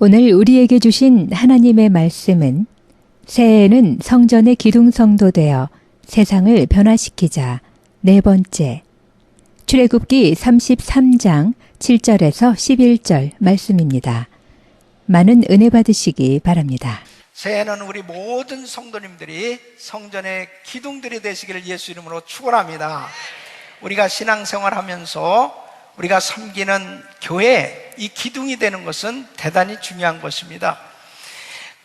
오늘 우리에게 주신 하나님의 말씀은 새해에는 성전의 기둥성도 되어 세상을 변화시키자 네 번째, 출애굽기 33장 7절에서 11절 말씀입니다. 많은 은혜 받으시기 바랍니다. 새해는 우리 모든 성도님들이 성전의 기둥들이 되시기를 예수 이름으로 축원합니다. 우리가 신앙생활하면서 우리가 섬기는 교회, 이 기둥이 되는 것은 대단히 중요한 것입니다.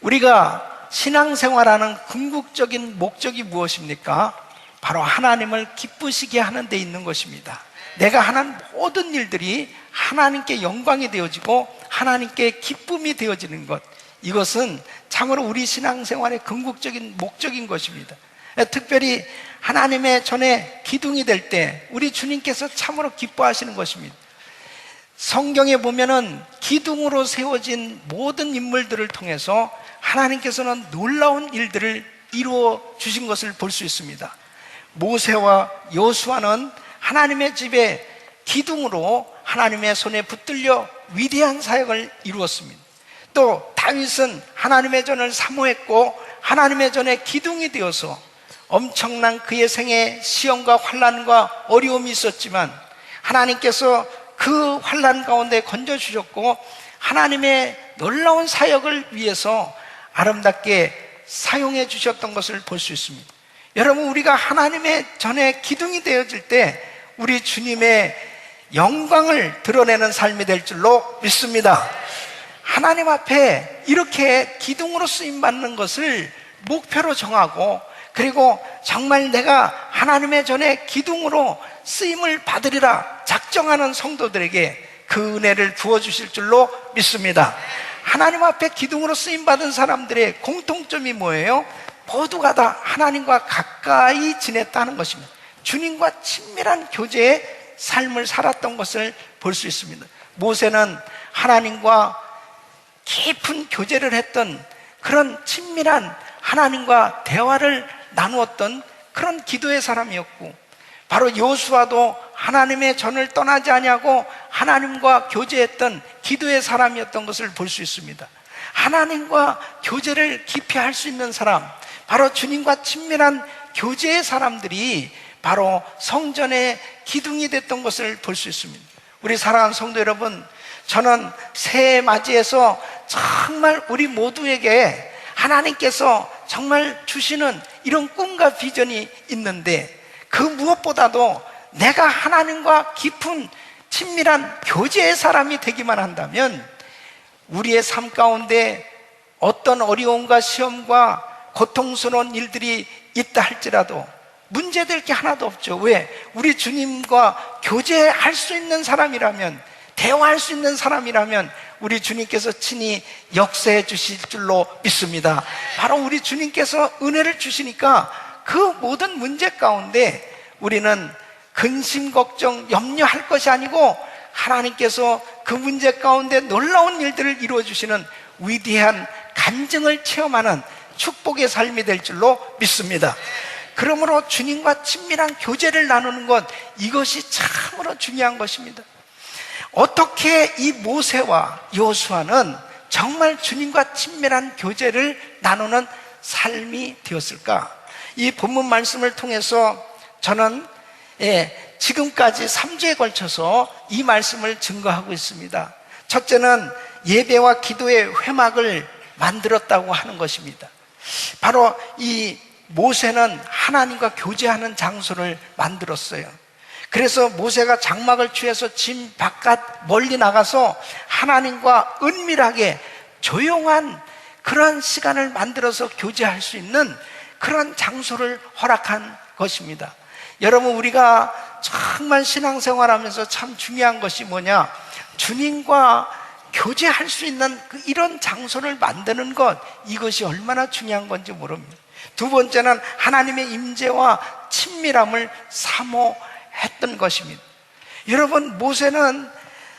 우리가 신앙생활하는 궁극적인 목적이 무엇입니까? 바로 하나님을 기쁘시게 하는 데 있는 것입니다. 내가 하는 모든 일들이 하나님께 영광이 되어지고 하나님께 기쁨이 되어지는 것, 이것은 참으로 우리 신앙생활의 궁극적인 목적인 것입니다. 특별히 하나님의 전에 기둥이 될 때 우리 주님께서 참으로 기뻐하시는 것입니다. 성경에 보면은 기둥으로 세워진 모든 인물들을 통해서 하나님께서는 놀라운 일들을 이루어 주신 것을 볼 수 있습니다. 모세와 여호수아는 하나님의 집에 기둥으로 하나님의 손에 붙들려 위대한 사역을 이루었습니다. 또 다윗은 하나님의 전을 사모했고 하나님의 전에 기둥이 되어서 엄청난 그의 생에 시험과 환난과 어려움이 있었지만 하나님께서 그 환난 가운데 건져주셨고 하나님의 놀라운 사역을 위해서 아름답게 사용해 주셨던 것을 볼 수 있습니다. 여러분, 우리가 하나님의 전에 기둥이 되어질 때 우리 주님의 영광을 드러내는 삶이 될 줄로 믿습니다. 하나님 앞에 이렇게 기둥으로 쓰임받는 것을 목표로 정하고, 그리고 정말 내가 하나님의 전에 기둥으로 쓰임을 받으리라 작정하는 성도들에게 그 은혜를 부어주실 줄로 믿습니다. 하나님 앞에 기둥으로 쓰임받은 사람들의 공통점이 뭐예요? 모두가 다 하나님과 가까이 지냈다는 것입니다. 주님과 친밀한 교제의 삶을 살았던 것을 볼 수 있습니다. 모세는 하나님과 깊은 교제를 했던 그런 친밀한 하나님과 대화를 나누었던 그런 기도의 사람이었고, 바로 여호수아도 하나님의 전을 떠나지 아니하고 하나님과 교제했던 기도의 사람이었던 것을 볼 수 있습니다. 하나님과 교제를 깊이 할 수 있는 사람, 바로 주님과 친밀한 교제의 사람들이 바로 성전의 기둥이 됐던 것을 볼 수 있습니다. 우리 사랑하는 성도 여러분, 저는 새해 맞이해서 정말 우리 모두에게 하나님께서 정말 주시는 이런 꿈과 비전이 있는데, 그 무엇보다도 내가 하나님과 깊은 친밀한 교제의 사람이 되기만 한다면 우리의 삶 가운데 어떤 어려움과 시험과 고통스러운 일들이 있다 할지라도 문제될 게 하나도 없죠. 왜? 우리 주님과 교제할 수 있는 사람이라면, 대화할 수 있는 사람이라면 우리 주님께서 친히 역사해 주실 줄로 믿습니다. 바로 우리 주님께서 은혜를 주시니까 그 모든 문제 가운데 우리는 근심, 걱정, 염려할 것이 아니고 하나님께서 그 문제 가운데 놀라운 일들을 이루어 주시는 위대한 간증을 체험하는 축복의 삶이 될 줄로 믿습니다. 그러므로 주님과 친밀한 교제를 나누는 것, 이것이 참으로 중요한 것입니다. 어떻게 이 모세와 여호수아는 정말 주님과 친밀한 교제를 나누는 삶이 되었을까? 이 본문 말씀을 통해서 저는 지금까지 3주에 걸쳐서 이 말씀을 증거하고 있습니다. 첫째는 예배와 기도의 회막을 만들었다고 하는 것입니다. 바로 이 모세는 하나님과 교제하는 장소를 만들었어요. 그래서 모세가 장막을 취해서 진 바깥 멀리 나가서 하나님과 은밀하게 조용한 그러한 시간을 만들어서 교제할 수 있는 그런 장소를 허락한 것입니다. 여러분, 우리가 정말 신앙생활하면서 참 중요한 것이 뭐냐? 주님과 교제할 수 있는 이런 장소를 만드는 것, 이것이 얼마나 중요한 건지 모릅니다. 두 번째는 하나님의 임재와 친밀함을 사모했던 것입니다. 여러분, 모세는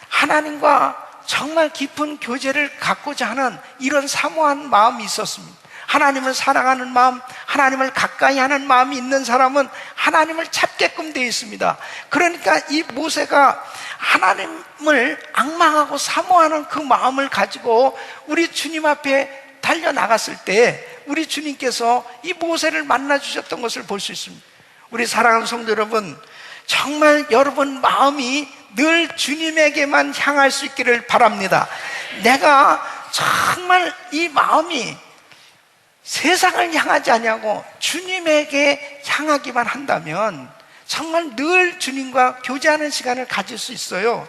하나님과 정말 깊은 교제를 갖고자 하는 이런 사모한 마음이 있었습니다. 하나님을 사랑하는 마음, 하나님을 가까이 하는 마음이 있는 사람은 하나님을 찾지 찾게끔 되어 있습니다. 그러니까 이 모세가 하나님을 앙망하고 사모하는 그 마음을 가지고 우리 주님 앞에 달려나갔을 때 우리 주님께서 이 모세를 만나 주셨던 것을 볼 수 있습니다. 우리 사랑하는 성도 여러분, 정말 여러분 마음이 늘 주님에게만 향할 수 있기를 바랍니다. 내가 정말 이 마음이 세상을 향하지 아니하고 주님에게 향하기만 한다면 정말 늘 주님과 교제하는 시간을 가질 수 있어요.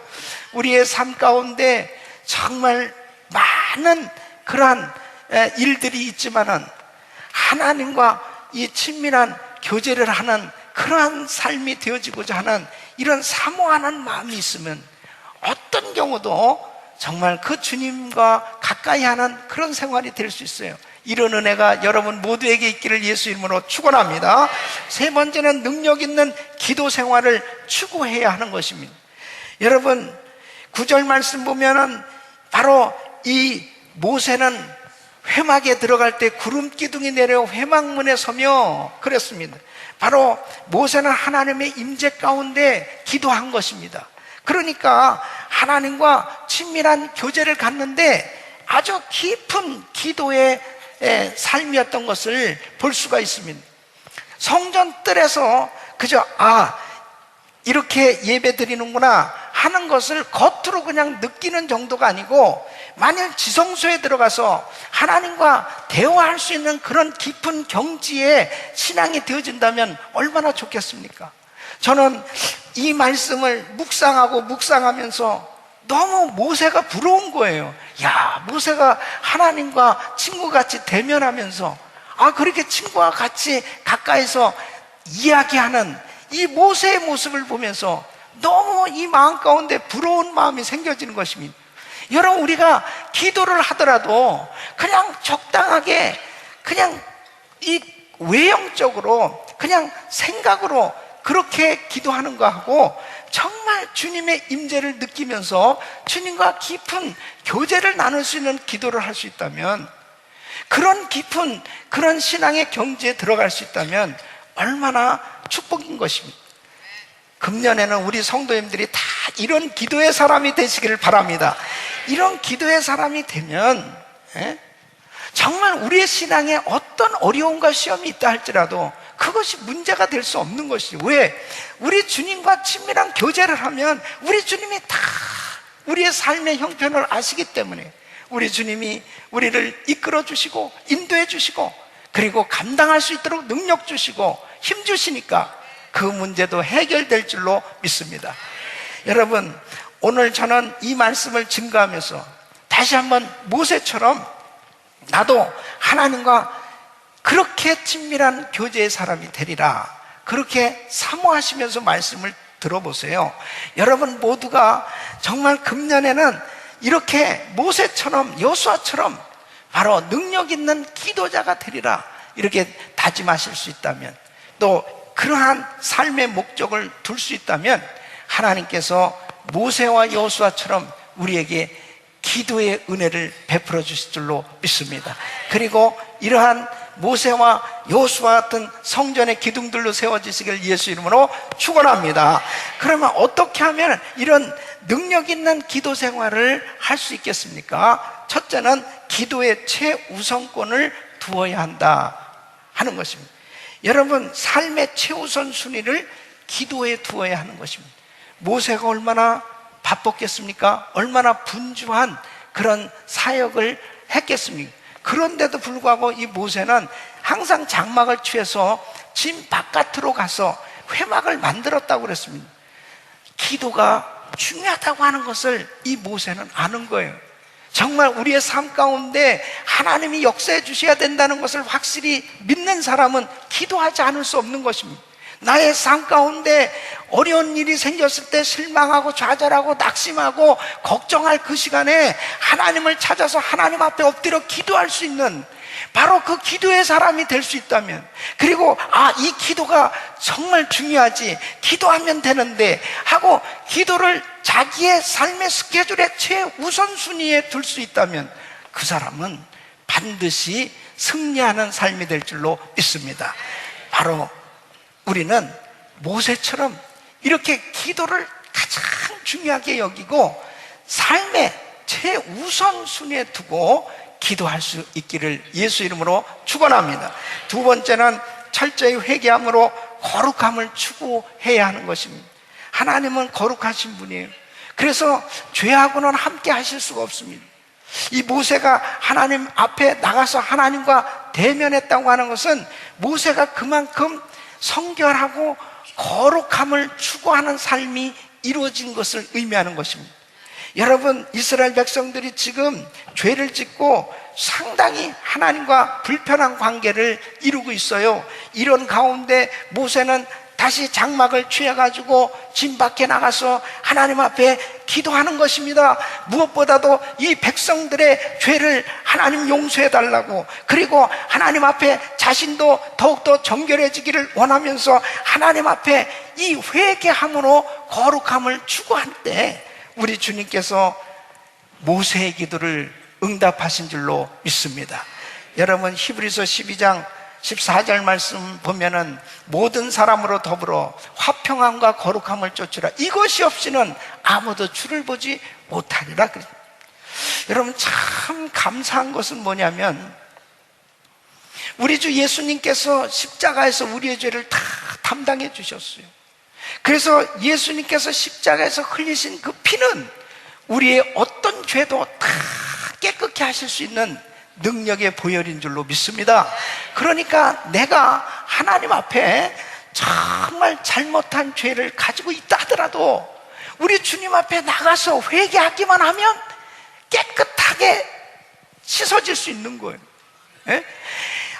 우리의 삶 가운데 정말 많은 그러한 일들이 있지만은 하나님과 이 친밀한 교제를 하는 그러한 삶이 되어지고자 하는 이런 사모하는 마음이 있으면 어떤 경우도 정말 그 주님과 가까이 하는 그런 생활이 될 수 있어요. 이런 은혜가 여러분 모두에게 있기를 예수 이름으로 축원합니다. 세 번째는 능력 있는 기도 생활을 추구해야 하는 것입니다. 여러분 9절 말씀 보면은 바로 이 모세는 회막에 들어갈 때 구름 기둥이 내려 회막문에 서며 그랬습니다. 바로 모세는 하나님의 임재 가운데 기도한 것입니다. 그러니까 하나님과 친밀한 교제를 갖는데 아주 깊은 기도의 삶이었던 것을 볼 수가 있습니다. 성전 뜰에서 그저 이렇게 예배 드리는구나 하는 것을 겉으로 그냥 느끼는 정도가 아니고 만약 지성소에 들어가서 하나님과 대화할 수 있는 그런 깊은 경지의 신앙이 되어진다면 얼마나 좋겠습니까? 저는 이 말씀을 묵상하면서 너무 모세가 부러운 거예요. 야, 모세가 하나님과 친구같이 대면하면서 그렇게 친구와 같이 가까이서 이야기하는 이 모세의 모습을 보면서 너무 이 마음 가운데 부러운 마음이 생겨지는 것입니다. 여러분 우리가 기도를 하더라도 그냥 적당하게 그냥 이 외형적으로 그냥 생각으로 그렇게 기도하는 거하고 정말 주님의 임재를 느끼면서 주님과 깊은 교제를 나눌 수 있는 기도를 할 수 있다면 그런 깊은 그런 신앙의 경지에 들어갈 수 있다면 얼마나 축복인 것입니다. 금년에는 우리 성도님들이 다 이런 기도의 사람이 되시기를 바랍니다. 이런 기도의 사람이 되면 정말 우리의 신앙에 어떤 어려움과 시험이 있다 할지라도 그것이 문제가 될 수 없는 것이죠. 왜? 우리 주님과 친밀한 교제를 하면 우리 주님이 다 우리의 삶의 형편을 아시기 때문에 우리 주님이 우리를 이끌어 주시고 인도해 주시고 그리고 감당할 수 있도록 능력 주시고 힘 주시니까 그 문제도 해결될 줄로 믿습니다. 여러분 오늘 저는 이 말씀을 증거하면서 다시 한번 모세처럼 나도 하나님과 그렇게 친밀한 교제의 사람이 되리라 그렇게 사모하시면서 말씀을 들어보세요. 여러분 모두가 정말 금년에는 이렇게 모세처럼 여호수아처럼 바로 능력 있는 기도자가 되리라 이렇게 다짐하실 수 있다면 또 그러한 삶의 목적을 둘 수 있다면 하나님께서 모세와 여호수아처럼 우리에게 기도의 은혜를 베풀어 주실 줄로 믿습니다. 그리고 이러한 모세와 여호수아 같은 성전의 기둥들로 세워지시길 예수 이름으로 축원합니다. 그러면 어떻게 하면 이런 능력 있는 기도 생활을 할 수 있겠습니까? 첫째는 기도의 최우선권을 두어야 한다 하는 것입니다. 여러분 삶의 최우선 순위를 기도에 두어야 하는 것입니다. 모세가 얼마나 바빴겠습니까? 얼마나 분주한 그런 사역을 했겠습니까? 그런데도 불구하고 이 모세는 항상 장막을 취해서 진 바깥으로 가서 회막을 만들었다고 그랬습니다. 기도가 중요하다고 하는 것을 이 모세는 아는 거예요. 정말 우리의 삶 가운데 하나님이 역사해 주셔야 된다는 것을 확실히 믿는 사람은 기도하지 않을 수 없는 것입니다. 나의 삶 가운데 어려운 일이 생겼을 때 실망하고 좌절하고 낙심하고 걱정할 그 시간에 하나님을 찾아서 하나님 앞에 엎드려 기도할 수 있는 바로 그 기도의 사람이 될 수 있다면 그리고 이 기도가 정말 중요하지 기도하면 되는데 하고 기도를 자기의 삶의 스케줄의 최우선순위에 둘 수 있다면 그 사람은 반드시 승리하는 삶이 될 줄로 믿습니다. 바로 우리는 모세처럼 이렇게 기도를 가장 중요하게 여기고 삶의 최우선순위에 두고 기도할 수 있기를 예수 이름으로 축원합니다. 두 번째는 철저히 회개함으로 거룩함을 추구해야 하는 것입니다. 하나님은 거룩하신 분이에요. 그래서 죄하고는 함께 하실 수가 없습니다. 이 모세가 하나님 앞에 나가서 하나님과 대면했다고 하는 것은 모세가 그만큼 성결하고 거룩함을 추구하는 삶이 이루어진 것을 의미하는 것입니다. 여러분, 이스라엘 백성들이 지금 죄를 짓고 상당히 하나님과 불편한 관계를 이루고 있어요. 이런 가운데 모세는 다시 장막을 취해가지고 진 밖에 나가서 하나님 앞에 기도하는 것입니다. 무엇보다도 이 백성들의 죄를 하나님 용서해 달라고, 그리고 하나님 앞에 자신도 더욱더 정결해지기를 원하면서 하나님 앞에 이 회개함으로 거룩함을 추구할 때 우리 주님께서 모세의 기도를 응답하신 줄로 믿습니다. 여러분, 히브리서 12장 14절 말씀 보면은 모든 사람으로 더불어 화평함과 거룩함을 쫓으라. 이것이 없이는 아무도 주를 보지 못하리라. 여러분, 참 감사한 것은 뭐냐면 우리 주 예수님께서 십자가에서 우리의 죄를 다 담당해 주셨어요. 그래서 예수님께서 십자가에서 흘리신 그 피는 우리의 어떤 죄도 다 깨끗게 하실 수 있는 능력의 보혈인 줄로 믿습니다. 그러니까 내가 하나님 앞에 정말 잘못한 죄를 가지고 있다 하더라도 우리 주님 앞에 나가서 회개하기만 하면 깨끗하게 씻어질 수 있는 거예요. 예?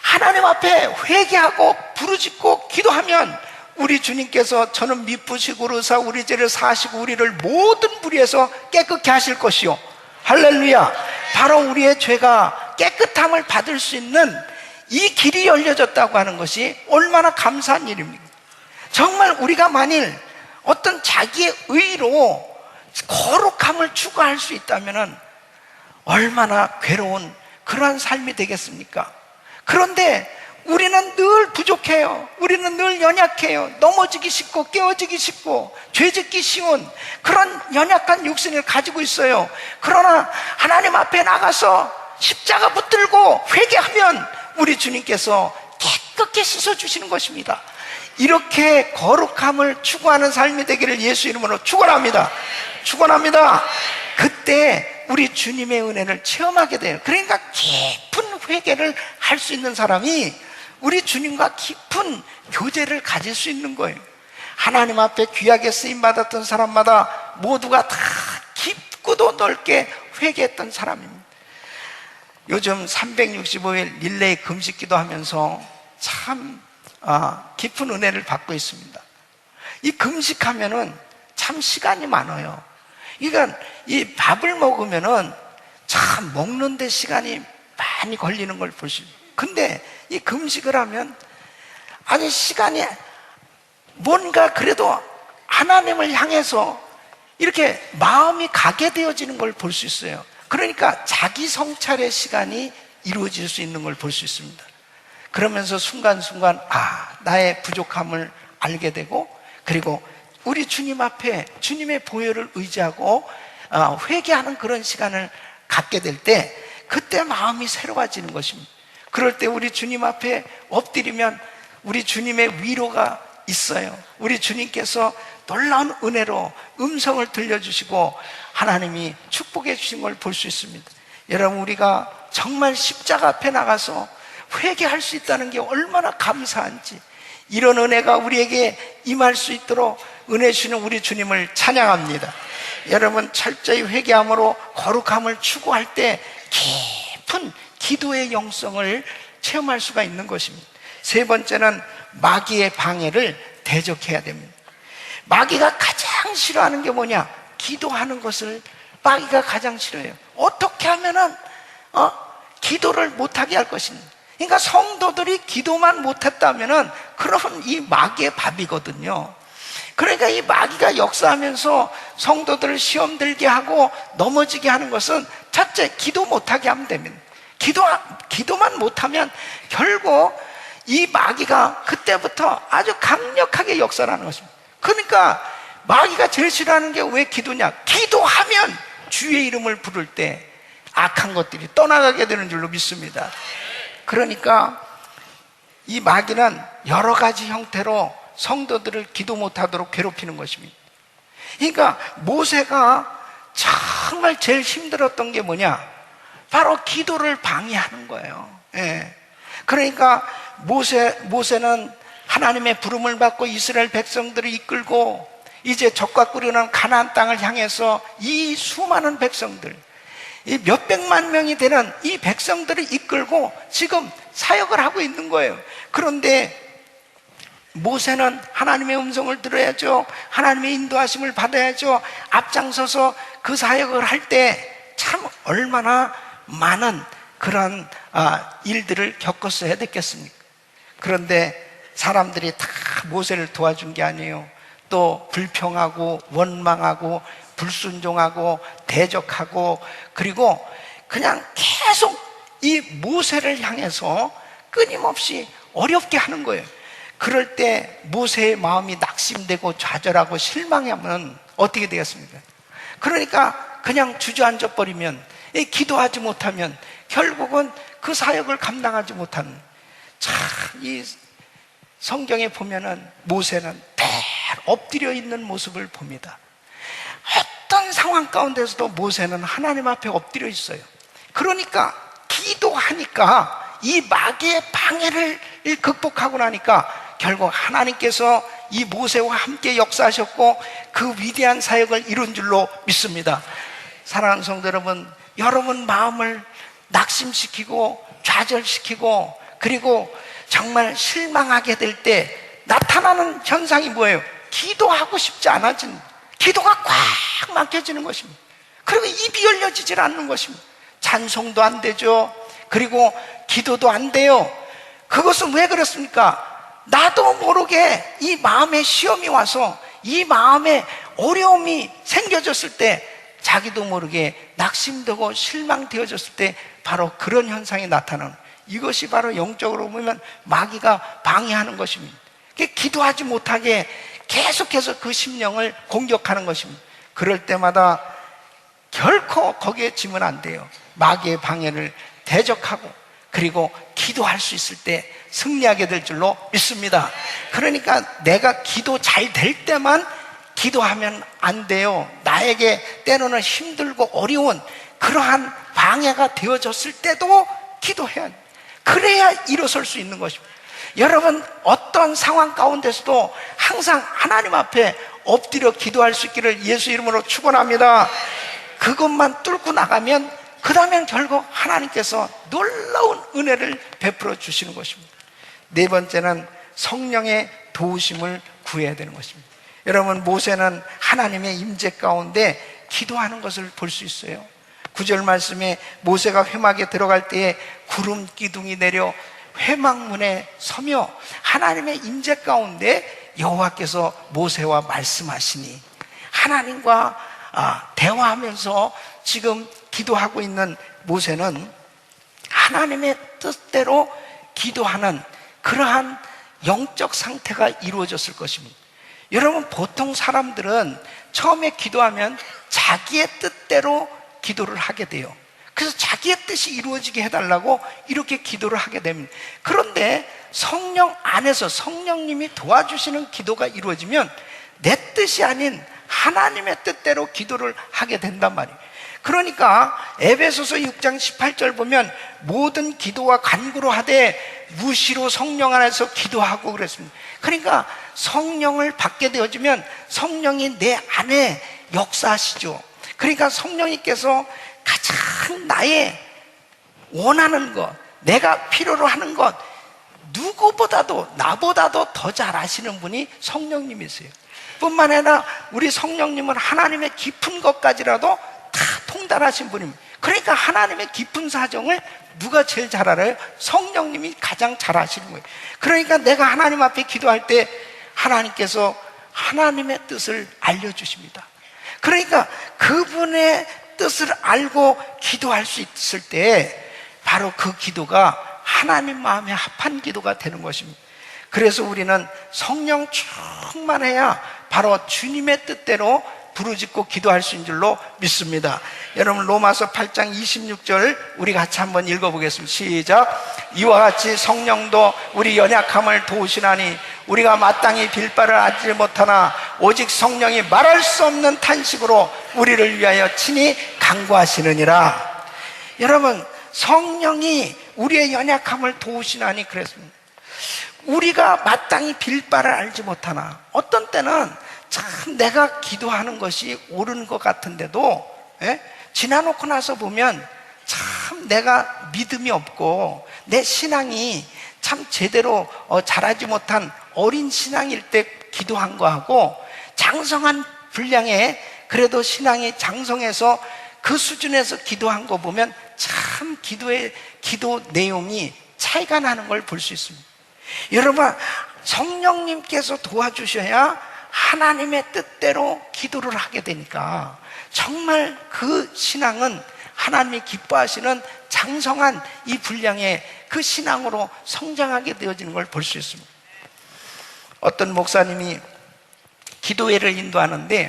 하나님 앞에 회개하고 부르짖고 기도하면 우리 주님께서 저는 미쁘시고 그러사 우리 죄를 사하시고 우리를 모든 불의에서 깨끗게 하실 것이요, 할렐루야. 바로 우리의 죄가 깨끗함을 받을 수 있는 이 길이 열려졌다고 하는 것이 얼마나 감사한 일입니까? 정말 우리가 만일 어떤 자기의 의로 거룩함을 추구할 수 있다면 얼마나 괴로운 그러한 삶이 되겠습니까? 그런데 우리는 늘 부족해요. 우리는 늘 연약해요. 넘어지기 쉽고 깨어지기 쉽고 죄짓기 쉬운 그런 연약한 육신을 가지고 있어요. 그러나 하나님 앞에 나가서 십자가 붙들고 회개하면 우리 주님께서 깨끗게 씻어주시는 것입니다. 이렇게 거룩함을 추구하는 삶이 되기를 예수 이름으로 축원합니다. 축원합니다. 그때 우리 주님의 은혜를 체험하게 돼요. 그러니까 깊은 회개를 할 수 있는 사람이 우리 주님과 깊은 교제를 가질 수 있는 거예요. 하나님 앞에 귀하게 쓰임받았던 사람마다 모두가 다 깊고도 넓게 회개했던 사람입니다. 요즘 365일 릴레이 금식 기도하면서 참 깊은 은혜를 받고 있습니다. 이 금식하면은 참 시간이 많아요. 그러니까 이 밥을 먹으면은 참 먹는데 시간이 많이 걸리는 걸 볼 수 있어요. 근데 이 금식을 하면 아니 시간이 뭔가 그래도 하나님을 향해서 이렇게 마음이 가게 되어지는 걸 볼 수 있어요. 그러니까 자기 성찰의 시간이 이루어질 수 있는 걸 볼 수 있습니다. 그러면서 순간순간 나의 부족함을 알게 되고, 그리고 우리 주님 앞에 주님의 보혈을 의지하고 회개하는 그런 시간을 갖게 될 때 그때 마음이 새로워지는 것입니다. 그럴 때 우리 주님 앞에 엎드리면 우리 주님의 위로가 있어요. 우리 주님께서 놀라운 은혜로 음성을 들려주시고 하나님이 축복해 주신 걸 볼 수 있습니다. 여러분, 우리가 정말 십자가 앞에 나가서 회개할 수 있다는 게 얼마나 감사한지, 이런 은혜가 우리에게 임할 수 있도록 은혜 주시는 우리 주님을 찬양합니다. 여러분, 철저히 회개함으로 거룩함을 추구할 때 깊은 기도의 영성을 체험할 수가 있는 것입니다. 세 번째는 마귀의 방해를 대적해야 됩니다. 마귀가 가장 싫어하는 게 뭐냐? 기도하는 것을 마귀가 가장 싫어해요. 어떻게 하면은 기도를 못하게 할 것입니다. 그러니까 성도들이 기도만 못했다면은 그러면 이 마귀의 밥이거든요. 그러니까 이 마귀가 역사하면서 성도들을 시험 들게 하고 넘어지게 하는 것은 첫째, 기도 못하게 하면 됩니다. 기도만 못하면 결국 이 마귀가 그때부터 아주 강력하게 역사를 하는 것입니다. 그러니까 마귀가 제일 싫어하는 게 왜 기도냐? 기도하면 주의 이름을 부를 때 악한 것들이 떠나가게 되는 줄로 믿습니다. 그러니까 이 마귀는 여러 가지 형태로 성도들을 기도 못하도록 괴롭히는 것입니다. 그러니까 모세가 정말 제일 힘들었던 게 뭐냐? 바로 기도를 방해하는 거예요. 예. 그러니까 모세는 하나님의 부름을 받고 이스라엘 백성들을 이끌고 이제 적과 꿀이는 가나안 땅을 향해서 이 수많은 백성들, 이 몇백만 명이 되는 이 백성들을 이끌고 지금 사역을 하고 있는 거예요. 그런데 모세는 하나님의 음성을 들어야죠. 하나님의 인도하심을 받아야죠. 앞장서서 그 사역을 할 때 참 얼마나 많은 그런 일들을 겪었어야 됐겠습니까? 그런데 사람들이 다 모세를 도와준 게 아니에요. 또 불평하고 원망하고 불순종하고 대적하고 그리고 그냥 계속 이 모세를 향해서 끊임없이 어렵게 하는 거예요. 그럴 때 모세의 마음이 낙심되고 좌절하고 실망하면 어떻게 되겠습니까? 그러니까 그냥 주저앉아 버리면, 기도하지 못하면 결국은 그 사역을 감당하지 못하는, 참 이 성경에 보면은 모세는 늘 엎드려 있는 모습을 봅니다. 어떤 상황 가운데서도 모세는 하나님 앞에 엎드려 있어요. 그러니까 기도하니까 이 마귀의 방해를 극복하고 나니까 결국 하나님께서 이 모세와 함께 역사하셨고 그 위대한 사역을 이룬 줄로 믿습니다. 사랑하는 성도 여러분, 여러분 마음을 낙심시키고 좌절시키고 그리고 정말 실망하게 될 때 나타나는 현상이 뭐예요? 기도하고 싶지 않아지는, 기도가 꽉 막혀지는 것입니다. 그리고 입이 열려지질 않는 것입니다. 찬송도 안 되죠. 그리고 기도도 안 돼요. 그것은 왜 그렇습니까? 나도 모르게 이 마음에 시험이 와서 이 마음에 어려움이 생겨졌을 때 자기도 모르게 낙심되고 실망되어졌을 때 바로 그런 현상이 나타나는, 이것이 바로 영적으로 보면 마귀가 방해하는 것입니다. 기도하지 못하게 계속해서 그 심령을 공격하는 것입니다. 그럴 때마다 결코 거기에 지면 안 돼요. 마귀의 방해를 대적하고 그리고 기도할 수 있을 때 승리하게 될 줄로 믿습니다. 그러니까 내가 기도 잘 될 때만 기도하면 안 돼요. 나에게 때로는 힘들고 어려운 그러한 방해가 되어졌을 때도 기도해야 합니다. 그래야 일어설 수 있는 것입니다. 여러분 어떤 상황 가운데서도 항상 하나님 앞에 엎드려 기도할 수 있기를 예수 이름으로 축원합니다. 그것만 뚫고 나가면 그 다음엔 결국 하나님께서 놀라운 은혜를 베풀어 주시는 것입니다. 네 번째는 성령의 도우심을 구해야 되는 것입니다. 여러분 모세는 하나님의 임재 가운데 기도하는 것을 볼 수 있어요. 9절 말씀에 모세가 회막에 들어갈 때에 구름 기둥이 내려 회막문에 서며 하나님의 임재 가운데 여호와께서 모세와 말씀하시니, 하나님과 대화하면서 지금 기도하고 있는 모세는 하나님의 뜻대로 기도하는 그러한 영적 상태가 이루어졌을 것입니다. 여러분 보통 사람들은 처음에 기도하면 자기의 뜻대로 기도를 하게 돼요. 그래서 자기의 뜻이 이루어지게 해달라고 이렇게 기도를 하게 됩니다. 그런데 성령 안에서 성령님이 도와주시는 기도가 이루어지면 내 뜻이 아닌 하나님의 뜻대로 기도를 하게 된단 말이에요. 그러니까 에베소서 6장 18절 보면 모든 기도와 간구로 하되 무시로 성령 안에서 기도하고 그랬습니다. 그러니까 성령을 받게 되어지면 성령이 내 안에 역사하시죠. 그러니까 성령님께서 가장 나의 원하는 것, 내가 필요로 하는 것, 누구보다도 나보다도 더 잘 아시는 분이 성령님이세요. 뿐만 아니라 우리 성령님은 하나님의 깊은 것까지라도 다 통달하신 분입니다. 그러니까 하나님의 깊은 사정을 누가 제일 잘 알아요? 성령님이 가장 잘 아시는 거예요. 그러니까 내가 하나님 앞에 기도할 때 하나님께서 하나님의 뜻을 알려주십니다. 그러니까 그분의 뜻을 알고 기도할 수 있을 때 바로 그 기도가 하나님 마음에 합한 기도가 되는 것입니다. 그래서 우리는 성령 충만해야 바로 주님의 뜻대로 부르짖고 기도할 수 있는 줄로 믿습니다. 여러분, 로마서 8장 26절 우리 같이 한번 읽어보겠습니다. 시작. 이와 같이 성령도 우리 연약함을 도우시나니 우리가 마땅히 빌바를 알지 못하나 오직 성령이 말할 수 없는 탄식으로 우리를 위하여 친히 간구하시느니라. 여러분, 성령이 우리의 연약함을 도우시나니 그랬습니다. 우리가 마땅히 빌바를 알지 못하나, 어떤 때는 참 내가 기도하는 것이 옳은 것 같은데도 지나놓고 나서 보면 참 내가 믿음이 없고 내 신앙이 참 제대로 자라지 못한 어린 신앙일 때 기도한 거하고 장성한 분량에 그래도 신앙이 장성해서 그 수준에서 기도한 거 보면 참 기도 내용이 차이가 나는 걸 볼 수 있습니다. 여러분, 성령님께서 도와주셔야 하나님의 뜻대로 기도를 하게 되니까 정말 그 신앙은 하나님이 기뻐하시는 장성한 이 분량의 그 신앙으로 성장하게 되어지는 걸 볼 수 있습니다. 어떤 목사님이 기도회를 인도하는데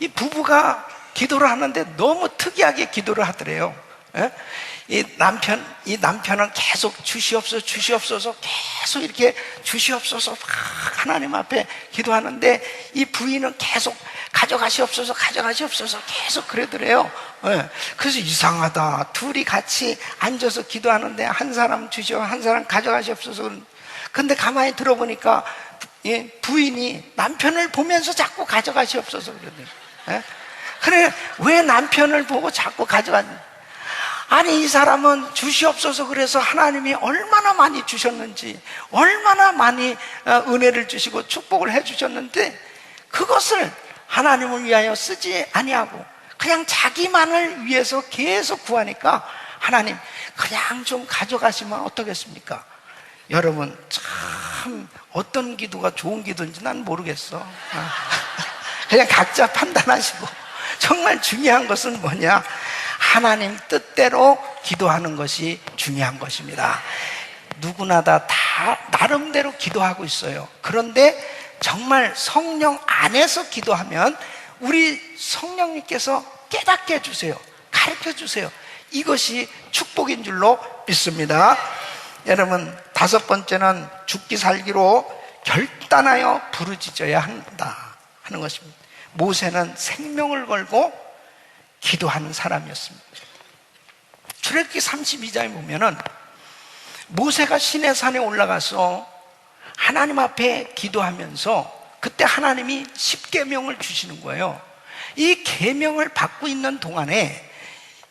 이 부부가 기도를 하는데 너무 특이하게 기도를 하더래요. 이 남편은 계속 주시옵소서 계속 이렇게 주시옵소서 하나님 앞에 기도하는데 이 부인은 계속 가져가시옵소서 계속 그러더래요. 그래서 이상하다. 둘이 같이 앉아서 기도하는데 한 사람 주시오, 한 사람 가져가시옵소서. 근데 가만히 들어보니까 부인이 남편을 보면서 자꾸 가져가시옵소서 그러더래요. 그래, 왜 남편을 보고 자꾸 가져가는지. 아니, 이 사람은 주시옵소서 그래서 하나님이 얼마나 많이 주셨는지, 얼마나 많이 은혜를 주시고 축복을 해주셨는데 그것을 하나님을 위하여 쓰지 아니하고 그냥 자기만을 위해서 계속 구하니까 하나님 그냥 좀 가져가시면 어떻겠습니까? 여러분, 참 어떤 기도가 좋은 기도인지 난 모르겠어. 그냥 각자 판단하시고, 정말 중요한 것은 뭐냐? 하나님 뜻대로 기도하는 것이 중요한 것입니다. 누구나 다 나름대로 기도하고 있어요. 그런데 정말 성령 안에서 기도하면 우리 성령님께서 깨닫게 해주세요. 가르쳐 주세요. 이것이 축복인 줄로 믿습니다. 여러분, 다섯 번째는 죽기 살기로 결단하여 부르짖어야 한다 하는 것입니다. 모세는 생명을 걸고 기도하는 사람이었습니다. 출애굽기 32장에 보면은 모세가 시내산에 올라가서 하나님 앞에 기도하면서 그때 하나님이 10계명을 주시는 거예요. 이 계명을 받고 있는 동안에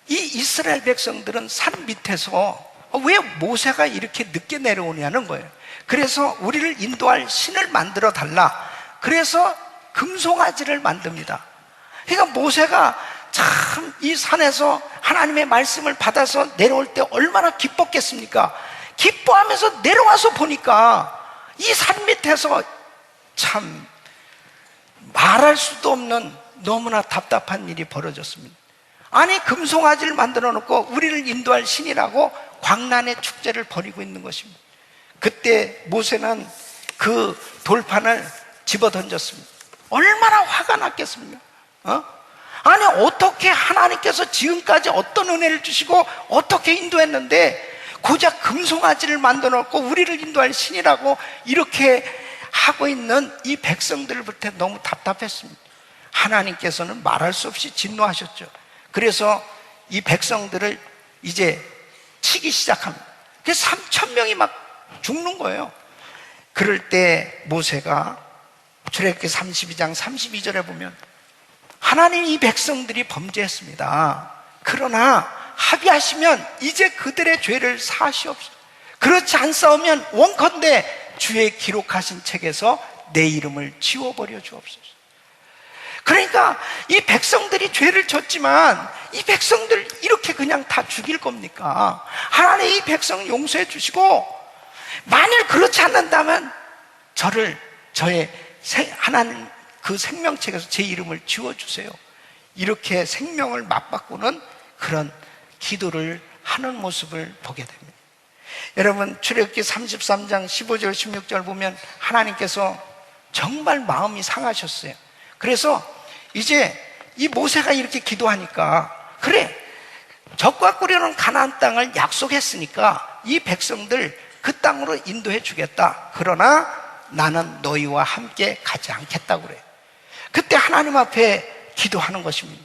이 이스라엘 백성들은 산 밑에서 왜 모세가 이렇게 늦게 내려오냐는 거예요. 그래서 우리를 인도할 신을 만들어 달라. 그래서 금송아지를 만듭니다. 그러니까 모세가 참 이 산에서 하나님의 말씀을 받아서 내려올 때 얼마나 기뻤겠습니까? 기뻐하면서 내려와서 보니까 이 산 밑에서 참 말할 수도 없는 너무나 답답한 일이 벌어졌습니다. 아니, 금송아지를 만들어 놓고 우리를 인도할 신이라고 광란의 축제를 벌이고 있는 것입니다. 그때 모세는 그 돌판을 집어 던졌습니다. 얼마나 화가 났겠습니까? 아니, 어떻게 하나님께서 지금까지 어떤 은혜를 주시고 어떻게 인도했는데 고작 금송아지를 만들어 놓고 우리를 인도할 신이라고 이렇게 하고 있는 이 백성들을 볼 때 너무 답답했습니다. 하나님께서는 말할 수 없이 진노하셨죠. 그래서 이 백성들을 이제 치기 시작합니다. 그래서 3,000명이 막 죽는 거예요. 그럴 때 모세가 출애굽기 32장 32절에 보면 하나님, 이 백성들이 범죄했습니다. 그러나 합의하시면 이제 그들의 죄를 사하시옵소서. 그렇지 않사오면 원컨대 주의 기록하신 책에서 내 이름을 지워버려 주옵소서. 그러니까 이 백성들이 죄를 졌지만 이 백성들 이렇게 그냥 다 죽일 겁니까? 하나님, 이 백성 용서해 주시고 만일 그렇지 않는다면 저의 하나님 그 생명책에서 제 이름을 지워주세요. 이렇게 생명을 맞바꾸는 그런 기도를 하는 모습을 보게 됩니다. 여러분, 출애굽기 33장 15절 16절 보면 하나님께서 정말 마음이 상하셨어요. 그래서 이제 이 모세가 이렇게 기도하니까, 그래, 적과 꿀이는 가나안 땅을 약속했으니까 이 백성들 그 땅으로 인도해 주겠다. 그러나 나는 너희와 함께 가지 않겠다고 그래요. 그때 하나님 앞에 기도하는 것입니다.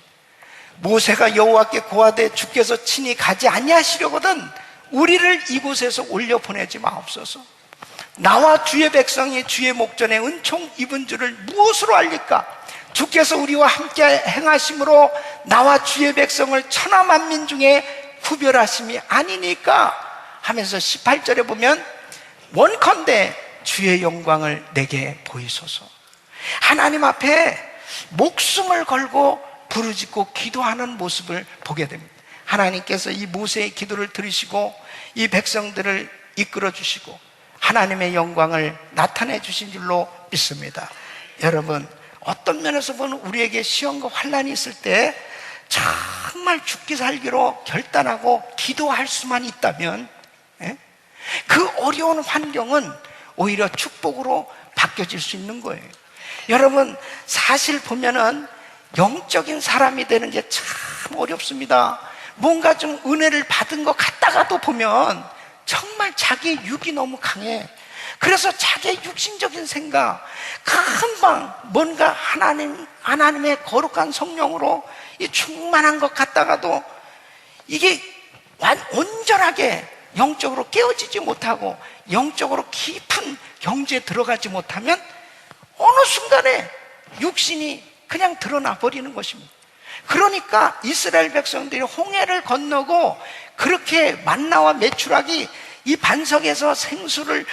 모세가 여호와께 고하되 주께서 친히 가지 아니하시려거든 우리를 이곳에서 올려 보내지 마옵소서. 나와 주의 백성이 주의 목전에 은총 입은 줄을 무엇으로 알릴까? 주께서 우리와 함께 행하심으로 나와 주의 백성을 천하 만민 중에 구별하심이 아니니까 하면서 18절에 보면 원컨대 주의 영광을 내게 보이소서. 하나님 앞에 목숨을 걸고 부르짖고 기도하는 모습을 보게 됩니다. 하나님께서 이 모세의 기도를 들으시고 이 백성들을 이끌어 주시고 하나님의 영광을 나타내 주신 줄로 믿습니다. 여러분, 어떤 면에서 보면 우리에게 시험과 환난이 있을 때 정말 죽기 살기로 결단하고 기도할 수만 있다면 그 어려운 환경은 오히려 축복으로 바뀌어질 수 있는 거예요. 여러분, 사실 보면은 영적인 사람이 되는 게 참 어렵습니다. 뭔가 좀 은혜를 받은 것 같다가도 보면 정말 자기의 육이 너무 강해. 그래서 자기의 육신적인 생각, 금방 뭔가 하나님의 거룩한 성령으로 이 충만한 것 같다가도 이게 온전하게 영적으로 깨어지지 못하고 영적으로 깊은 경지에 들어가지 못하면 어느 순간에 육신이 그냥 드러나 버리는 것입니다. 그러니까 이스라엘 백성들이 홍해를 건너고 그렇게 만나와 메추라기 이 반석에서 생수를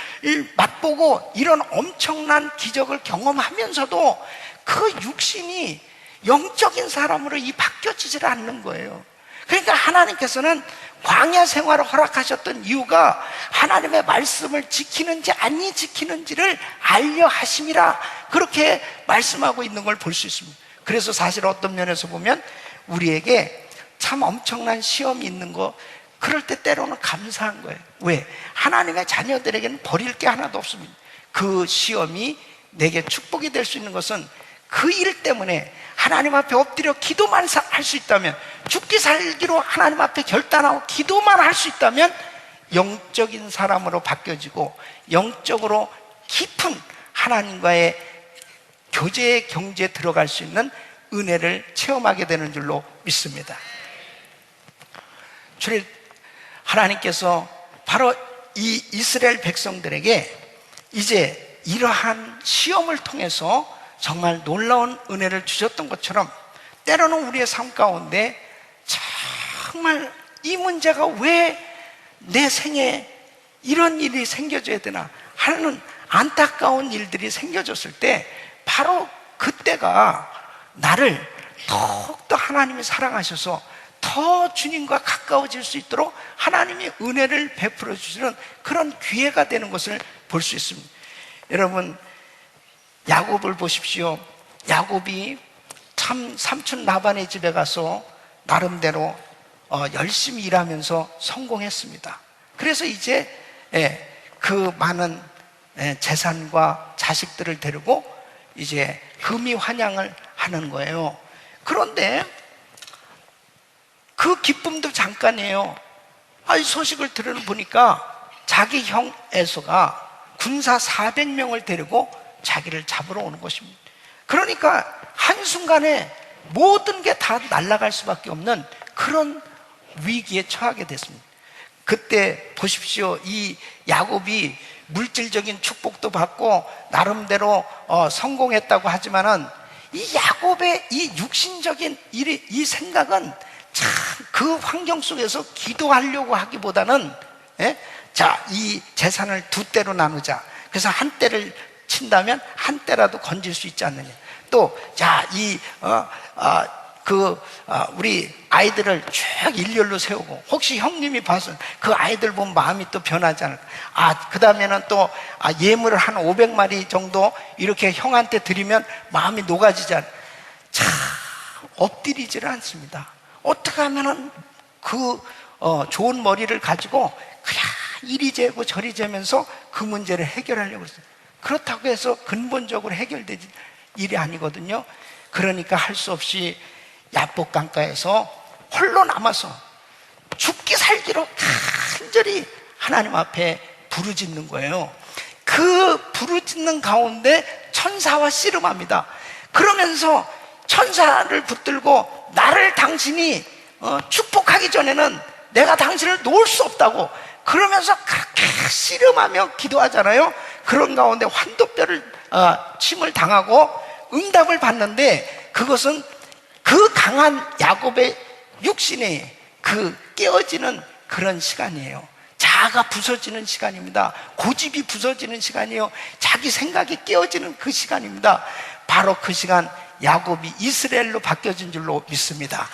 맛보고 이런 엄청난 기적을 경험하면서도 그 육신이 영적인 사람으로 바뀌어지질 않는 거예요. 그러니까 하나님께서는 광야 생활을 허락하셨던 이유가 하나님의 말씀을 지키는지 안 지키는지를 알려 하심이라 그렇게 말씀하고 있는 걸 볼 수 있습니다. 그래서 사실 어떤 면에서 보면 우리에게 참 엄청난 시험이 있는 거, 그럴 때 때로는 감사한 거예요. 왜? 하나님의 자녀들에게는 버릴 게 하나도 없습니다. 그 시험이 내게 축복이 될 수 있는 것은 그 일 때문에 하나님 앞에 엎드려 기도만 할 수 있다면, 죽기 살기로 하나님 앞에 결단하고 기도만 할 수 있다면 영적인 사람으로 바뀌어지고 영적으로 깊은 하나님과의 교제의 경지에 들어갈 수 있는 은혜를 체험하게 되는 줄로 믿습니다. 하나님께서 바로 이 이스라엘 백성들에게 이제 이러한 시험을 통해서 정말 놀라운 은혜를 주셨던 것처럼 때로는 우리의 삶 가운데 정말 이 문제가 왜 내 생에 이런 일이 생겨져야 되나 하는 안타까운 일들이 생겨졌을 때 바로 그때가 나를 더욱더 하나님이 사랑하셔서 더 주님과 가까워질 수 있도록 하나님이 은혜를 베풀어 주시는 그런 기회가 되는 것을 볼 수 있습니다. 여러분, 야곱을 보십시오. 야곱이 참 삼촌 라반의 집에 가서 나름대로 열심히 일하면서 성공했습니다. 그래서 이제 그 많은 재산과 자식들을 데리고 이제 금이 환양을 하는 거예요. 그런데 그 기쁨도 잠깐이에요. 이 소식을 들어보니까 자기 형 에서가 군사 400명을 데리고 자기를 잡으러 오는 것입니다. 그러니까 한순간에 모든 게 다 날아갈 수밖에 없는 그런 위기에 처하게 됐습니다. 그때 보십시오. 이 야곱이 물질적인 축복도 받고 나름대로 성공했다고 하지만은 이 야곱의 이 육신적인 이 생각은 참 그 환경 속에서 기도하려고 하기보다는 자, 이 재산을 두 때로 나누자. 그래서 한 때를 친다면 한 때라도 건질 수 있지 않느냐. 또 자, 우리 아이들을 쭉 일렬로 세우고 혹시 형님이 봐서 그 아이들 보면 마음이 또 변하지 않을까. 그 다음에는 또 예물을 한 500마리 정도 이렇게 형한테 드리면 마음이 녹아지지 않을까. 참 엎드리지를 않습니다. 어떻게 하면은 그 좋은 머리를 가지고 그냥 이리 재고 저리 재면서 그 문제를 해결하려고 했어요. 그렇다고 해서 근본적으로 해결되지 일이 아니거든요. 그러니까 할 수 없이 야복 강가에서 홀로 남아서 죽기 살기로 간절히 하나님 앞에 부르짖는 거예요. 그 부르짖는 가운데 천사와 씨름합니다. 그러면서 천사를 붙들고 나를 당신이 축복하기 전에는 내가 당신을 놓을 수 없다고 그러면서 그렇게 씨름하며 기도하잖아요. 그런 가운데 환도뼈를 침을 당하고 응답을 받는데 그것은 그 강한 야곱의 육신이 그 깨어지는 그런 시간이에요. 자아가 부서지는 시간입니다. 고집이 부서지는 시간이에요. 자기 생각이 깨어지는 그 시간입니다. 바로 그 시간 야곱이 이스라엘로 바뀌어진 줄로 믿습니다.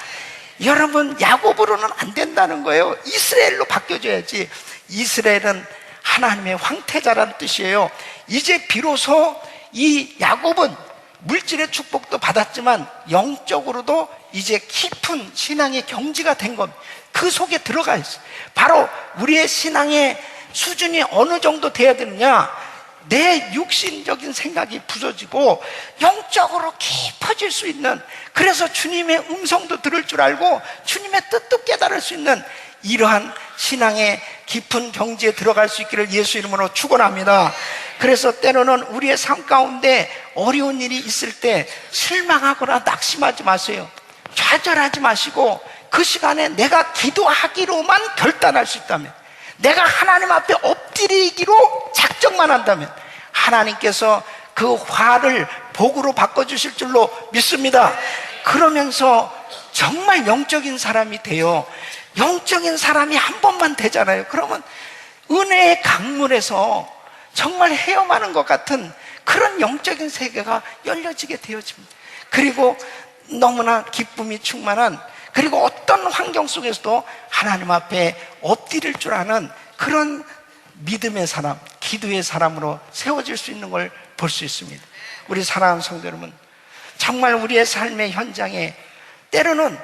여러분, 야곱으로는 안 된다는 거예요. 이스라엘로 바뀌어져야지. 이스라엘은 하나님의 황태자라는 뜻이에요. 이제 비로소 이 야곱은 물질의 축복도 받았지만 영적으로도 이제 깊은 신앙의 경지가 된 겁니다. 그 속에 들어가 있어요. 바로 우리의 신앙의 수준이 어느 정도 돼야 되느냐, 내 육신적인 생각이 부서지고 영적으로 깊어질 수 있는, 그래서 주님의 음성도 들을 줄 알고 주님의 뜻도 깨달을 수 있는 이러한 신앙의 깊은 경지에 들어갈 수 있기를 예수 이름으로 축원합니다. 그래서 때로는 우리의 삶 가운데 어려운 일이 있을 때 실망하거나 낙심하지 마세요. 좌절하지 마시고 그 시간에 내가 기도하기로만 결단할 수 있다면, 내가 하나님 앞에 엎드리기로 작정만 한다면 하나님께서 그 화를 복으로 바꿔주실 줄로 믿습니다. 그러면서 정말 영적인 사람이 돼요. 영적인 사람이 한 번만 되잖아요. 그러면 은혜의 강물에서 정말 헤엄하는 것 같은 그런 영적인 세계가 열려지게 되어집니다. 그리고 너무나 기쁨이 충만한, 그리고 어떤 환경 속에서도 하나님 앞에 엎드릴 줄 아는 그런 믿음의 사람, 기도의 사람으로 세워질 수 있는 걸 볼 수 있습니다. 우리 사랑하는 성도 여러분, 정말 우리의 삶의 현장에 때로는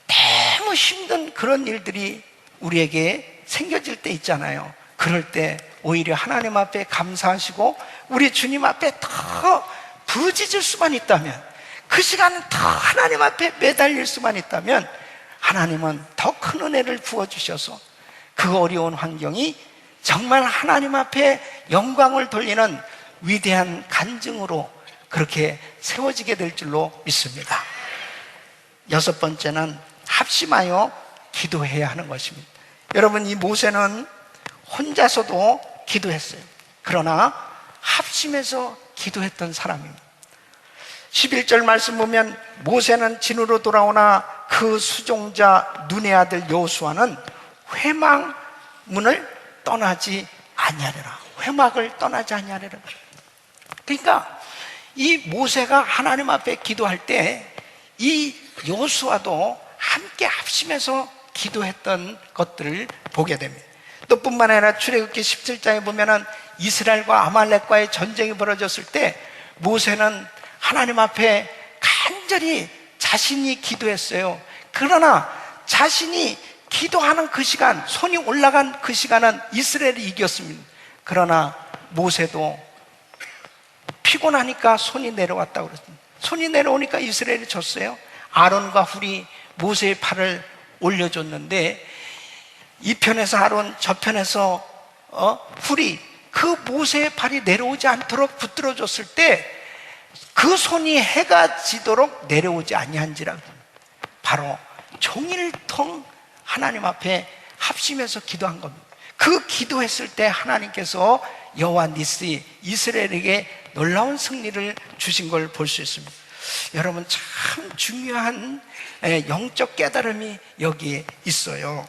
너무 힘든 그런 일들이 우리에게 생겨질 때 있잖아요. 그럴 때 오히려 하나님 앞에 감사하시고 우리 주님 앞에 더 부르짖을 수만 있다면, 그 시간은 더 하나님 앞에 매달릴 수만 있다면 하나님은 더 큰 은혜를 부어주셔서 그 어려운 환경이 정말 하나님 앞에 영광을 돌리는 위대한 간증으로 그렇게 세워지게 될 줄로 믿습니다. 여섯 번째는 합심하여 기도해야 하는 것입니다. 여러분, 이 모세는 혼자서도 기도했어요. 그러나 합심해서 기도했던 사람입니다. 11절 말씀 보면 모세는 진으로 돌아오나 그 수종자 눈의 아들 여호수아는 회막문을 떠나지 아니하리라. 회막을 떠나지 아니하리라. 그러니까 이 모세가 하나님 앞에 기도할 때 이 여호수아도 함께 합심해서 기도했던 것들을 보게 됩니다. 또 뿐만 아니라 출애굽기 17장에 보면은 이스라엘과 아말렉과의 전쟁이 벌어졌을 때 모세는 하나님 앞에 간절히 자신이 기도했어요. 그러나 자신이 기도하는 그 시간, 손이 올라간 그 시간은 이스라엘이 이겼습니다. 그러나 모세도 피곤하니까 손이 내려왔다고 그랬습니다. 손이 내려오니까 이스라엘이 졌어요. 아론과 훌이 모세의 팔을 올려줬는데 이 편에서 아론, 저 편에서 훌이 그 모세의 팔이 내려오지 않도록 붙들어줬을 때 그 손이 해가 지도록 내려오지 아니한지라. 바로 종일통 하나님 앞에 합심해서 기도한 겁니다. 그 기도했을 때 하나님께서 여호와 니시 이스라엘에게 놀라운 승리를 주신 걸 볼 수 있습니다. 여러분, 참 중요한 영적 깨달음이 여기에 있어요.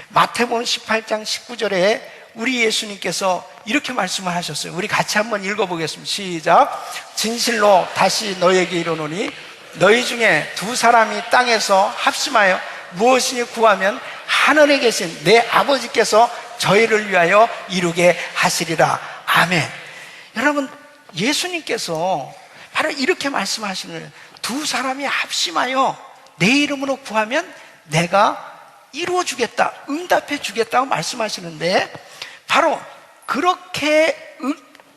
마태복음 18장 19절에 우리 예수님께서 이렇게 말씀을 하셨어요. 우리 같이 한번 읽어보겠습니다. 시작. 진실로 다시 너에게 이르노니 너희 중에 두 사람이 땅에서 합심하여 무엇이니 구하면 하늘에 계신 내 아버지께서 저희를 위하여 이루게 하시리라. 아멘. 여러분, 예수님께서 바로 이렇게 말씀하시는 거예요. 두 사람이 합심하여 내 이름으로 구하면 내가 이루어 주겠다, 응답해 주겠다고 말씀하시는데, 바로 그렇게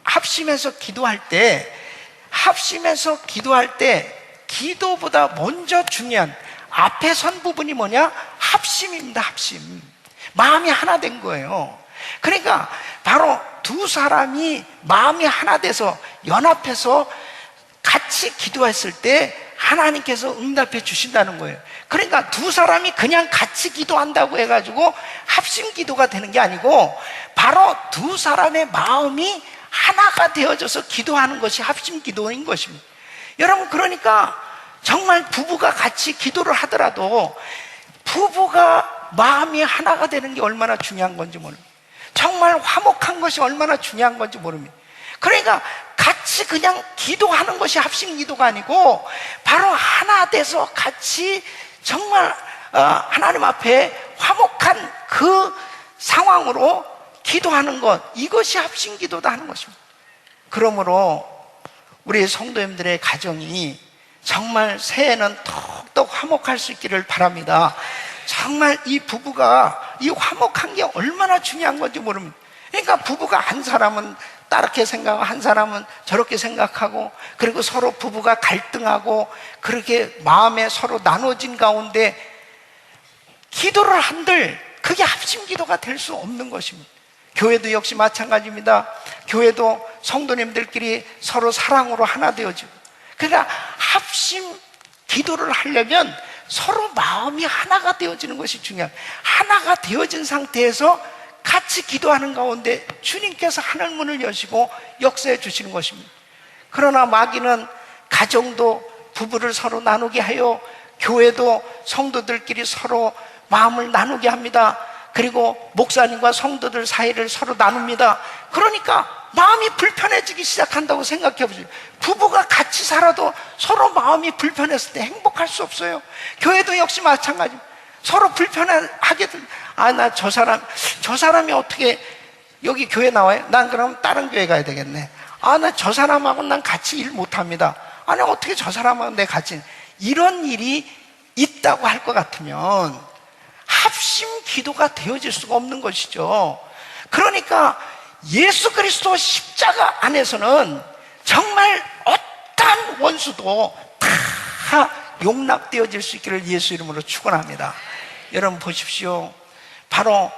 합심해서 기도할 때, 기도보다 먼저 중요한 앞에 선 부분이 뭐냐? 합심입니다. 합심. 마음이 하나 된 거예요. 그러니까 바로 두 사람이 마음이 하나 돼서 연합해서 같이 기도했을 때 하나님께서 응답해 주신다는 거예요. 그러니까 두 사람이 그냥 같이 기도한다고 해가지고 합심 기도가 되는 게 아니고 바로 두 사람의 마음이 하나가 되어져서 기도하는 것이 합심 기도인 것입니다. 여러분, 그러니까 정말 부부가 같이 기도를 하더라도 부부가 마음이 하나가 되는 게 얼마나 중요한 건지 모릅니다. 정말 화목한 것이 얼마나 중요한 건지 모릅니다. 그러니까 같이 그냥 기도하는 것이 합심 기도가 아니고 바로 하나 돼서 같이 정말 하나님 앞에 화목한 그 상황으로 기도하는 것, 이것이 합심 기도다 하는 것입니다. 그러므로 우리 성도님들의 가정이 정말 새해에는 더욱더 화목할 수 있기를 바랍니다. 정말 이 부부가 이 화목한 게 얼마나 중요한 건지 모릅니다. 그러니까 부부가 한 사람은 따르게 생각하고 한 사람은 저렇게 생각하고, 그리고 서로 부부가 갈등하고 그렇게 마음에 서로 나눠진 가운데 기도를 한들 그게 합심 기도가 될 수 없는 것입니다. 교회도 역시 마찬가지입니다. 교회도 성도님들끼리 서로 사랑으로 하나 되어지고, 그러니까 합심 기도를 하려면 서로 마음이 하나가 되어지는 것이 중요합니다. 하나가 되어진 상태에서 같이 기도하는 가운데 주님께서 하늘문을 여시고 역사해 주시는 것입니다. 그러나 마귀는 가정도 부부를 서로 나누게 하여 교회도 성도들끼리 서로 마음을 나누게 합니다. 그리고 목사님과 성도들 사이를 서로 나눕니다. 그러니까 마음이 불편해지기 시작한다고 생각해 보세요. 부부가 같이 살아도 서로 마음이 불편했을 때 행복할 수 없어요. 교회도 역시 마찬가지입니다. 서로 불편하게 나 저 사람이 어떻게 여기 교회 나와요? 난 그럼 다른 교회 가야 되겠네. 나 저 사람하고 난 같이 일 못합니다. 아니, 어떻게 저 사람하고 내 같이, 이런 일이 있다고 할 것 같으면 합심 기도가 되어질 수가 없는 것이죠. 그러니까 예수 그리스도 십자가 안에서는 정말 어떠한 원수도 다 용납되어질 수 있기를 예수 이름으로 축원합니다. 여러분 보십시오. 바로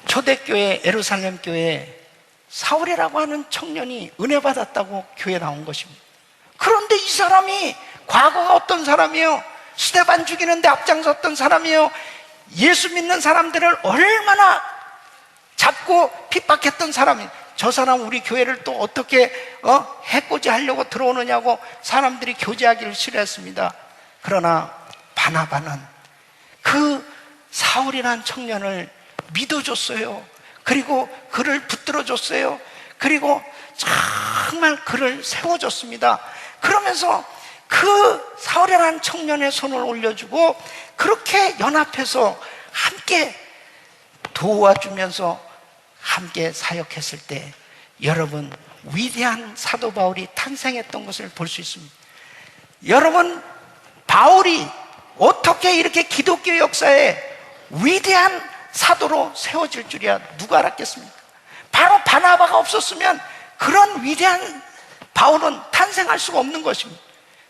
초대교회 예루살렘 교회에 사울이라고 하는 청년이 은혜 받았다고 교회에 나온 것입니다. 그런데 이 사람이 과거가 어떤 사람이에요? 스데반 죽이는데 앞장섰던 사람이에요. 예수 믿는 사람들을 얼마나 잡고 핍박했던 사람이, 저 사람 우리 교회를 또 어떻게 해코지 하려고 들어오느냐고 사람들이 교제하기를 싫어했습니다. 그러나 바나바는 그 사울이라는 청년을 믿어줬어요. 그리고 그를 붙들어줬어요. 그리고 정말 그를 세워줬습니다. 그러면서 그 사울이라는 청년의 손을 올려주고 그렇게 연합해서 함께 도와주면서 함께 사역했을 때 여러분, 위대한 사도 바울이 탄생했던 것을 볼 수 있습니다. 여러분, 바울이 어떻게 이렇게 기독교 역사에 위대한 사도로 세워질 줄이야 누가 알았겠습니까? 바로 바나바가 없었으면 그런 위대한 바울은 탄생할 수가 없는 것입니다.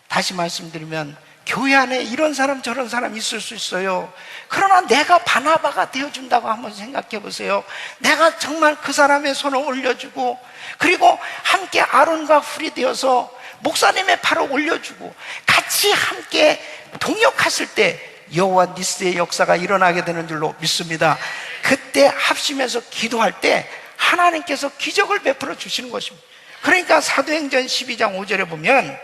다시 말씀드리면 교회 안에 이런 사람 저런 사람 있을 수 있어요. 그러나 내가 바나바가 되어준다고 한번 생각해 보세요. 내가 정말 그 사람의 손을 올려주고 그리고 함께 아론과 훌이 되어서 목사님의 팔을 올려주고 같이 함께 동역했을 때 여호와 니스의 역사가 일어나게 되는 줄로 믿습니다. 그때 합심해서 기도할 때 하나님께서 기적을 베풀어 주시는 것입니다. 그러니까 사도행전 12장 5절에 보면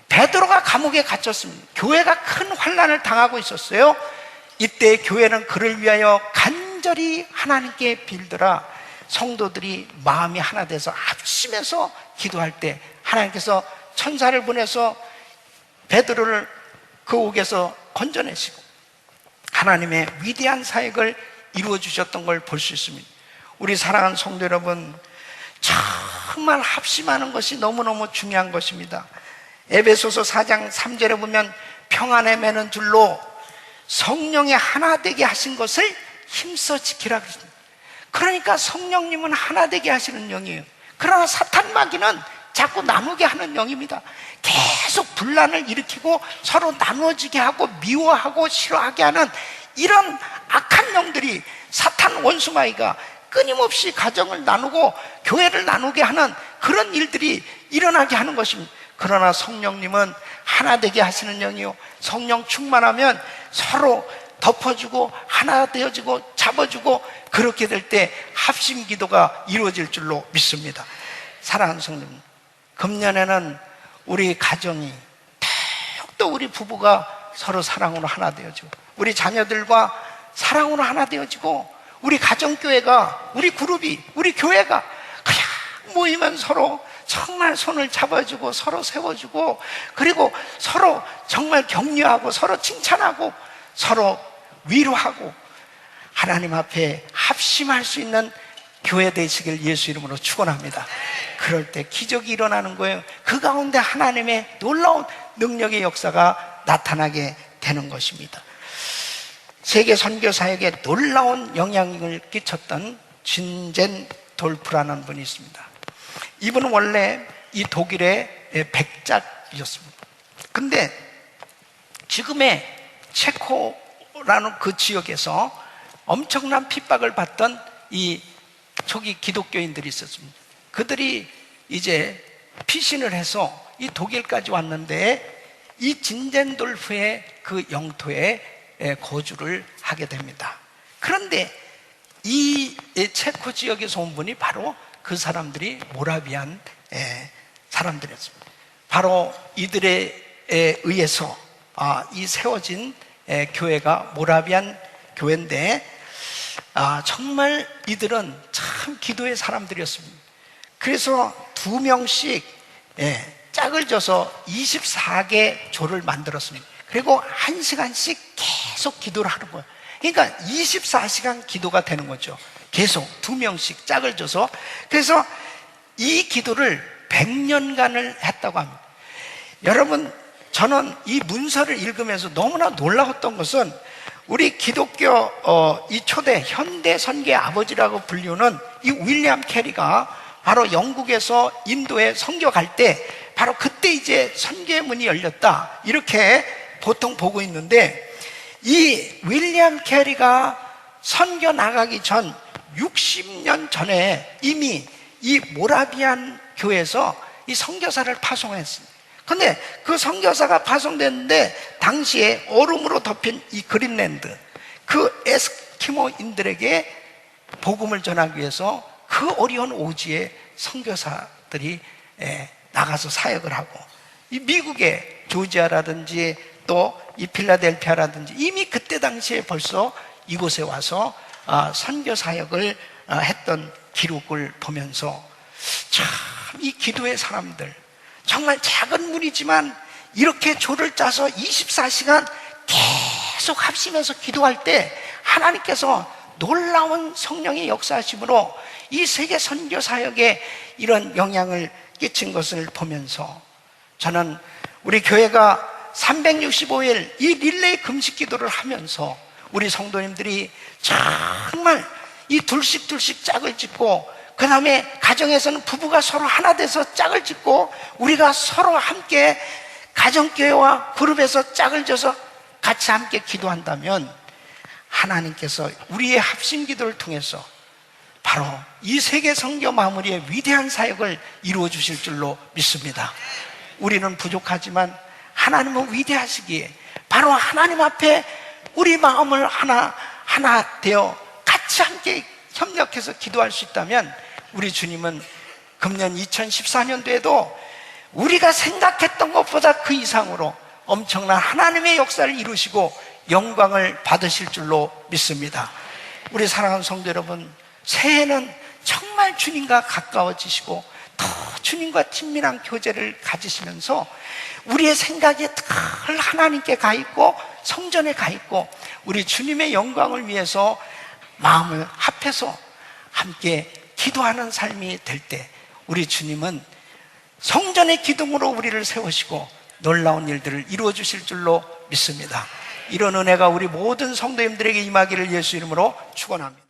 베드로가 감옥에 갇혔습니다. 교회가 큰 환난을 당하고 있었어요. 이때 교회는 그를 위하여 간절히 하나님께 빌더라. 성도들이 마음이 하나 돼서 합심해서 기도할 때 하나님께서 천사를 보내서 베드로를 그 옥에서 건져내시고 하나님의 위대한 사역을 이루어 주셨던 걸 볼 수 있습니다. 우리 사랑하는 성도 여러분, 정말 합심하는 것이 너무너무 중요한 것입니다. 에베소서 4장 3절에 보면 평안에 매는 줄로 성령의 하나 되게 하신 것을 힘써 지키라 그랬습니다. 그러니까 성령님은 하나 되게 하시는 영이에요. 그러나 사탄 마귀는 자꾸 나누게 하는 영입니다. 계속 분란을 일으키고 서로 나누어지게 하고 미워하고 싫어하게 하는 이런 악한 영들이, 사탄 원수 마귀가 끊임없이 가정을 나누고 교회를 나누게 하는 그런 일들이 일어나게 하는 것입니다. 그러나 성령님은 하나 되게 하시는 영이요, 성령 충만하면 서로 덮어주고 하나 되어지고 잡아주고, 그렇게 될 때 합심 기도가 이루어질 줄로 믿습니다. 사랑하는 성도님, 금년에는 우리 가정이, 더욱더 우리 부부가 서로 사랑으로 하나 되어지고, 우리 자녀들과 사랑으로 하나 되어지고, 우리 가정교회가, 우리 그룹이, 우리 교회가 그냥 모이면 서로 정말 손을 잡아주고 서로 세워주고, 그리고 서로 정말 격려하고 서로 칭찬하고 서로 위로하고 하나님 앞에 합심할 수 있는 교회 되시길 예수 이름으로 축원합니다. 그럴 때 기적이 일어나는 거예요. 그 가운데 하나님의 놀라운 능력의 역사가 나타나게 되는 것입니다. 세계 선교사에게 놀라운 영향을 끼쳤던 진젠 돌프라는 분이 있습니다. 이분은 원래 이 독일의 백작이었습니다. 근데 지금의 체코라는 그 지역에서 엄청난 핍박을 받던 이 초기 기독교인들이 있었습니다. 그들이 이제 피신을 해서 이 독일까지 왔는데, 이 진젠돌프의 그 영토에 거주를 하게 됩니다. 그런데 이 체코 지역에서 온 분이 바로 그 사람들이 모라비안 사람들이었습니다. 바로 이들에 의해서 이 세워진 교회가 모라비안 교회인데, 정말 이들은 참 기도의 사람들이었습니다. 그래서 2명씩 짝을 져서 24개 조를 만들었습니다. 그리고 1시간씩 계속 기도를 하는 거예요. 그러니까 24시간 기도가 되는 거죠. 계속 2명씩 짝을 져서. 그래서 이 기도를 100년간을 했다고 합니다. 여러분, 저는 이 문서를 읽으면서 너무나 놀라웠던 것은, 우리 기독교 이 초대 현대 선교의 아버지라고 불리우는 이 윌리엄 캐리가 바로 영국에서 인도에 선교 갈 때, 바로 그때 이제 선교의 문이 열렸다, 이렇게 보통 보고 있는데, 이 윌리엄 캐리가 선교 나가기 전 60년 전에 이미 이 모라비안 교회에서 이 선교사를 파송했습니다. 근데 그 선교사가 파송됐는데, 당시에 얼음으로 덮인 이 그린랜드, 그 에스키모인들에게 복음을 전하기 위해서 그 어려운 오지에 선교사들이 나가서 사역을 하고, 이 미국의 조지아라든지 또 이 필라델피아라든지 이미 그때 당시에 벌써 이곳에 와서 선교 사역을 했던 기록을 보면서, 참 이 기도의 사람들, 정말 작은 무리지만 이렇게 조를 짜서 24시간 계속 합심해서 기도할 때 하나님께서 놀라운 성령의 역사하심으로 이 세계 선교 사역에 이런 영향을 끼친 것을 보면서, 저는 우리 교회가 365일 이 릴레이 금식 기도를 하면서 우리 성도님들이 정말 이 둘씩 짝을 짓고, 그 다음에 가정에서는 부부가 서로 하나 돼서 짝을 짓고, 우리가 서로 함께 가정교회와 그룹에서 짝을 져서 같이 함께 기도한다면, 하나님께서 우리의 합심 기도를 통해서 바로 이 세계 선교 마무리의 위대한 사역을 이루어 주실 줄로 믿습니다. 우리는 부족하지만 하나님은 위대하시기에, 바로 하나님 앞에 우리 마음을 하나 되어 같이 함께 협력해서 기도할 수 있다면, 우리 주님은 금년 2014년도에도 우리가 생각했던 것보다 그 이상으로 엄청난 하나님의 역사를 이루시고 영광을 받으실 줄로 믿습니다. 우리 사랑하는 성도 여러분, 새해는 정말 주님과 가까워지시고 더 주님과 친밀한 교제를 가지시면서 우리의 생각이 늘 하나님께 가 있고 성전에 가 있고, 우리 주님의 영광을 위해서 마음을 합해서 함께 기도하는 삶이 될 때, 우리 주님은 성전의 기둥으로 우리를 세우시고 놀라운 일들을 이루어 주실 줄로 믿습니다. 이런 은혜가 우리 모든 성도님들에게 임하기를 예수 이름으로 축원합니다.